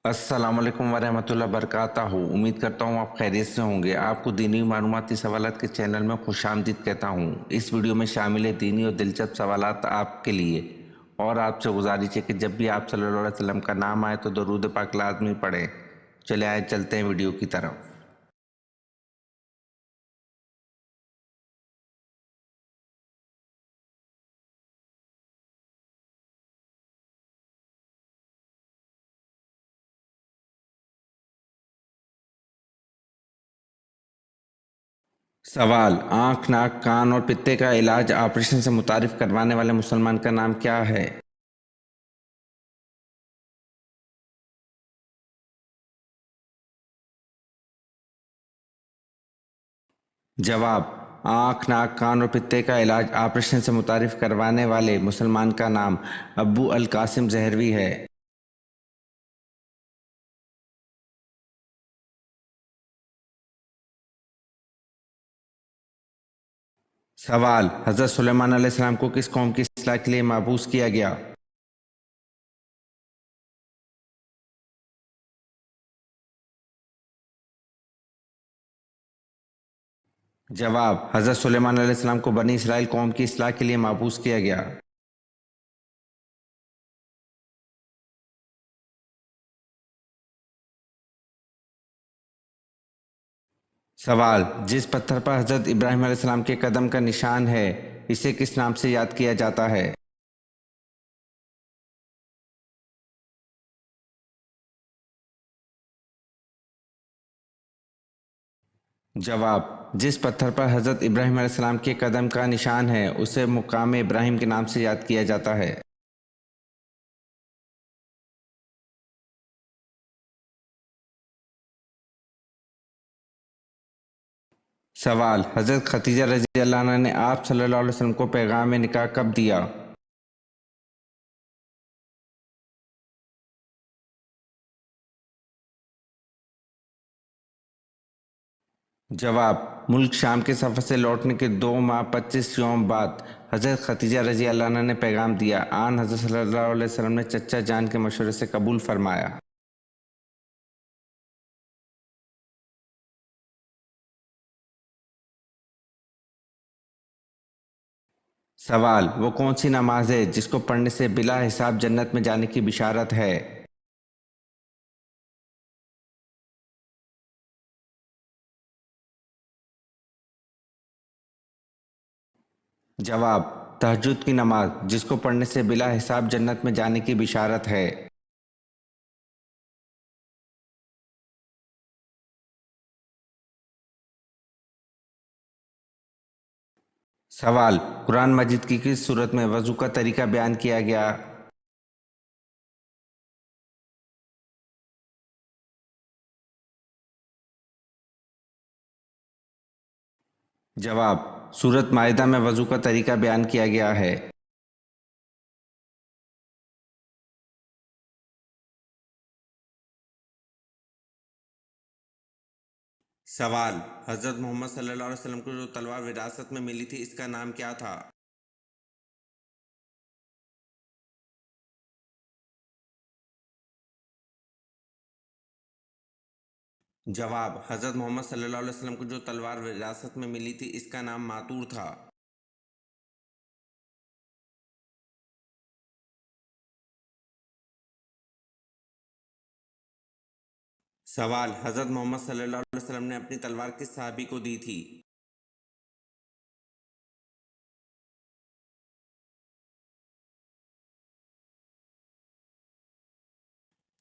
السلام علیکم ورحمۃ اللہ وبرکاتہ. امید کرتا ہوں آپ خیریت سے ہوں گے. آپ کو دینی معلوماتی سوالات کے چینل میں خوش آمدید کہتا ہوں. اس ویڈیو میں شامل ہے دینی اور دلچسپ سوالات آپ کے لیے، اور آپ سے گزارش ہے کہ جب بھی آپ صلی اللہ علیہ وسلم کا نام آئے تو درود پاک لازمی پڑھیں. چلے آئے چلتے ہیں ویڈیو کی طرف. سوال: آنکھ، ناک، کان اور پتے کا علاج آپریشن سے متعارف کروانے والے مسلمان کا نام کیا ہے؟ جواب: آنکھ، ناک، کان اور پتے کا علاج آپریشن سے متعارف کروانے والے مسلمان کا نام ابو القاسم زہروی ہے. سوال: حضرت سلیمان علیہ السلام کو کس قوم کی اصلاح کے لیے مبعوث کیا گیا؟ جواب: حضرت سلیمان علیہ السلام کو بنی اسرائیل قوم کی اصلاح کے لیے مبعوث کیا گیا. سوال: جس پتھر پر حضرت ابراہیم علیہ السلام کے قدم کا نشان ہے اسے کس نام سے یاد کیا جاتا ہے؟ جواب: جس پتھر پر حضرت ابراہیم علیہ السلام کے قدم کا نشان ہے اسے مقام ابراہیم کے نام سے یاد کیا جاتا ہے. سوال: حضرت ختیجہ رضی اللہ عنہ نے آپ صلی اللہ علیہ وسلم کو پیغام نکاح کب دیا؟ جواب: ملک شام کے سفر سے لوٹنے کے 2 ماہ 25 یوم بعد حضرت ختیجہ رضی اللہ عنہ نے پیغام دیا. آن حضرت صلی اللہ علیہ وسلم نے چچا جان کے مشورے سے قبول فرمایا. سوال: وہ کون سی نماز ہے جس کو پڑھنے سے بلا حساب جنت میں جانے کی بشارت ہے؟ جواب: تہجد کی نماز، جس کو پڑھنے سے بلا حساب جنت میں جانے کی بشارت ہے. سوال: قرآن مجید کی کس صورت میں وضو کا طریقہ بیان کیا گیا؟ جواب: سورۃ مائدہ میں وضو کا طریقہ بیان کیا گیا ہے. سوال: حضرت محمد صلی اللہ علیہ وسلم کو جو تلوار وراثت میں ملی تھی اس کا نام کیا تھا؟ جواب: حضرت محمد صلی اللہ علیہ وسلم کو جو تلوار وراثت میں ملی تھی اس کا نام ماتور تھا. سوال: حضرت محمد صلی اللہ علیہ وسلم نے اپنی تلوار کس صحابی کو دی تھی؟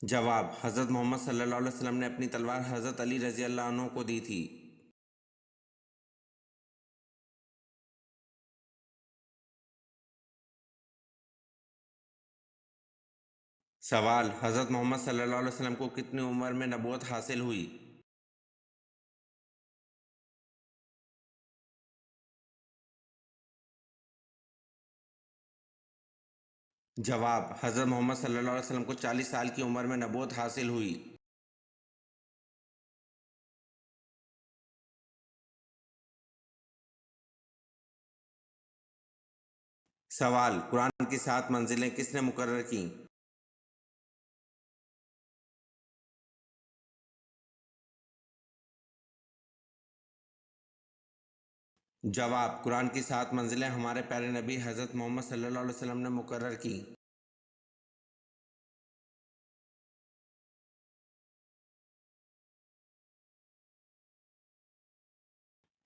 جواب: حضرت محمد صلی اللہ علیہ وسلم نے اپنی تلوار حضرت علی رضی اللہ عنہ کو دی تھی. سوال: حضرت محمد صلی اللہ علیہ وسلم کو کتنی عمر میں نبوت حاصل ہوئی؟ جواب: حضرت محمد صلی اللہ علیہ وسلم کو 40 سال کی عمر میں نبوت حاصل ہوئی. سوال: قرآن کی 7 منزلیں کس نے مقرر کیں؟ جواب: قرآن کی 7 منزلیں ہمارے پیارے نبی حضرت محمد صلی اللہ علیہ وسلم نے مقرر کی۔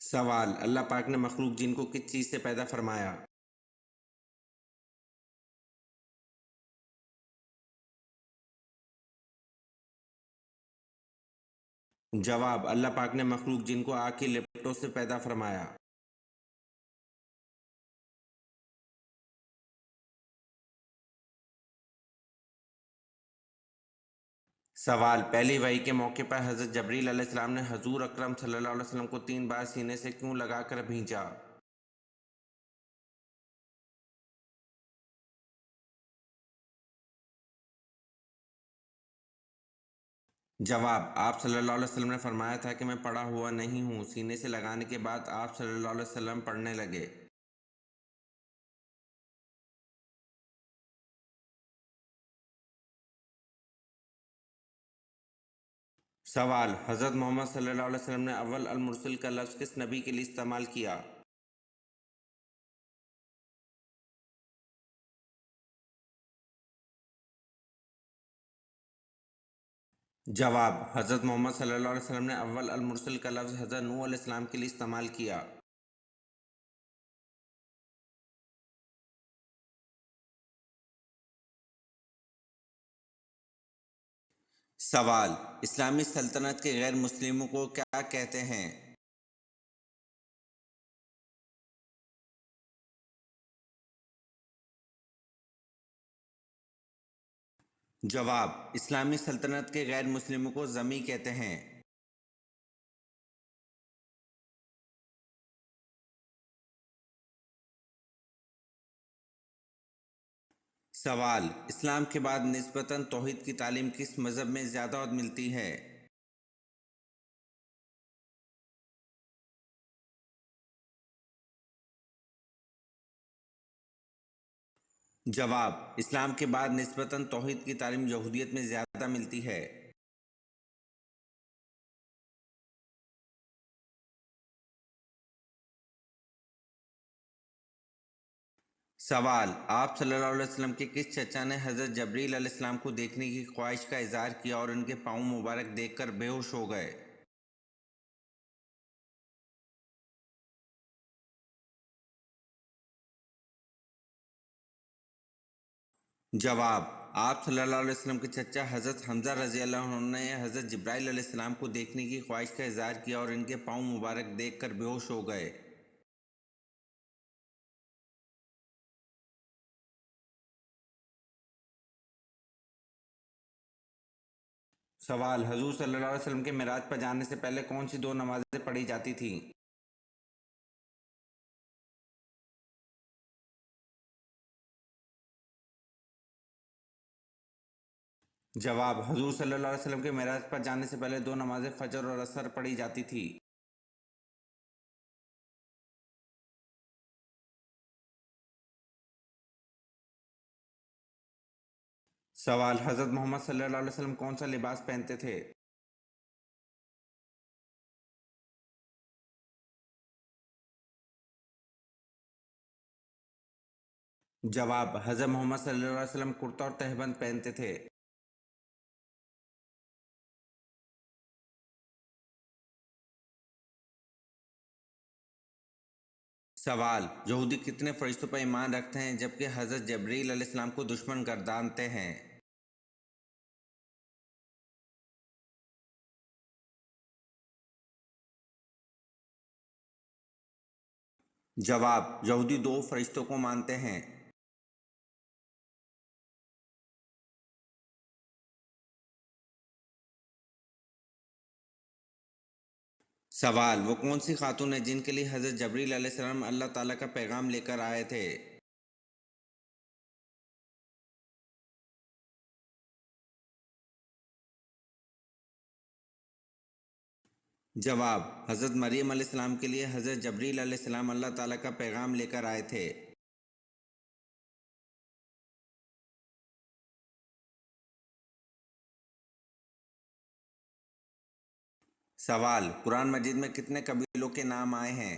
سوال: اللہ پاک نے مخلوق جن کو کس چیز سے پیدا فرمایا؟ جواب: اللہ پاک نے مخلوق جن کو آگ کی لپٹوں سے پیدا فرمایا۔ سوال: پہلی وحی کے موقع پر حضرت جبریل علیہ السلام نے حضور اکرم صلی اللہ علیہ وسلم کو 3 بار سینے سے کیوں لگا کر بھیجا؟ جواب: آپ صلی اللہ علیہ وسلم نے فرمایا تھا کہ میں پڑھا ہوا نہیں ہوں۔ سینے سے لگانے کے بعد آپ صلی اللہ علیہ وسلم پڑھنے لگے۔ سوال: حضرت محمد صلی اللہ علیہ وسلم نے اول المرسل کا لفظ کس نبی کے لیے استعمال کیا؟ جواب: حضرت محمد صلی اللہ علیہ وسلم نے اول المرسل کا لفظ حضرت نوح علیہ السلام کے لیے استعمال کیا۔ سوال: اسلامی سلطنت کے غیر مسلموں کو کیا کہتے ہیں؟ جواب: اسلامی سلطنت کے غیر مسلموں کو ذمی کہتے ہیں۔ سوال: اسلام کے بعد نسبتاً توحید کی تعلیم کس مذہب میں زیادہ ملتی ہے؟ جواب: اسلام کے بعد نسبتاً توحید کی تعلیم یہودیت میں زیادہ ملتی ہے۔ سوال: آپ صلی اللہ علیہ وسلم کے کس چچا نے حضرت جبریل علیہ السلام کو دیکھنے کی خواہش کا اظہار کیا اور ان کے پاؤں مبارک دیکھ کر بے ہوش ہو گئے؟ جواب: آپ صلی اللہ علیہ وسلم کے چچا حضرت حمزہ رضی اللہ عنہ نے حضرت جبرائیل علیہ السلام کو دیکھنے کی خواہش کا اظہار کیا اور ان کے پاؤں مبارک دیکھ کر بے ہوش ہو گئے۔ سوال: حضور صلی اللہ علیہ وسلم کے معراج پر جانے سے پہلے کون سی 2 نمازیں پڑھی جاتی تھیں؟ جواب: حضور صلی اللہ علیہ وسلم کے معراج پر جانے سے پہلے 2 نمازیں فجر اور عصر پڑھی جاتی تھی۔ سوال: حضرت محمد صلی اللہ علیہ وسلم کون سا لباس پہنتے تھے؟ جواب: حضرت محمد صلی اللہ علیہ وسلم کرتا اور تہبند پہنتے تھے۔ سوال: یہودی کتنے فرشتوں پر ایمان رکھتے ہیں جبکہ حضرت جبریل علیہ السلام کو دشمن گردانتے ہیں؟ جواب: یہودی 2 فرشتوں کو مانتے ہیں۔ سوال: وہ کون سی خاتون ہیں جن کے لیے حضرت جبریل علیہ السلام اللہ تعالیٰ کا پیغام لے کر آئے تھے؟ جواب: حضرت مریم علیہ السلام کے لیے حضرت جبریل علیہ السلام اللہ تعالیٰ کا پیغام لے کر آئے تھے۔ سوال: قرآن مجید میں کتنے قبیلوں کے نام آئے ہیں؟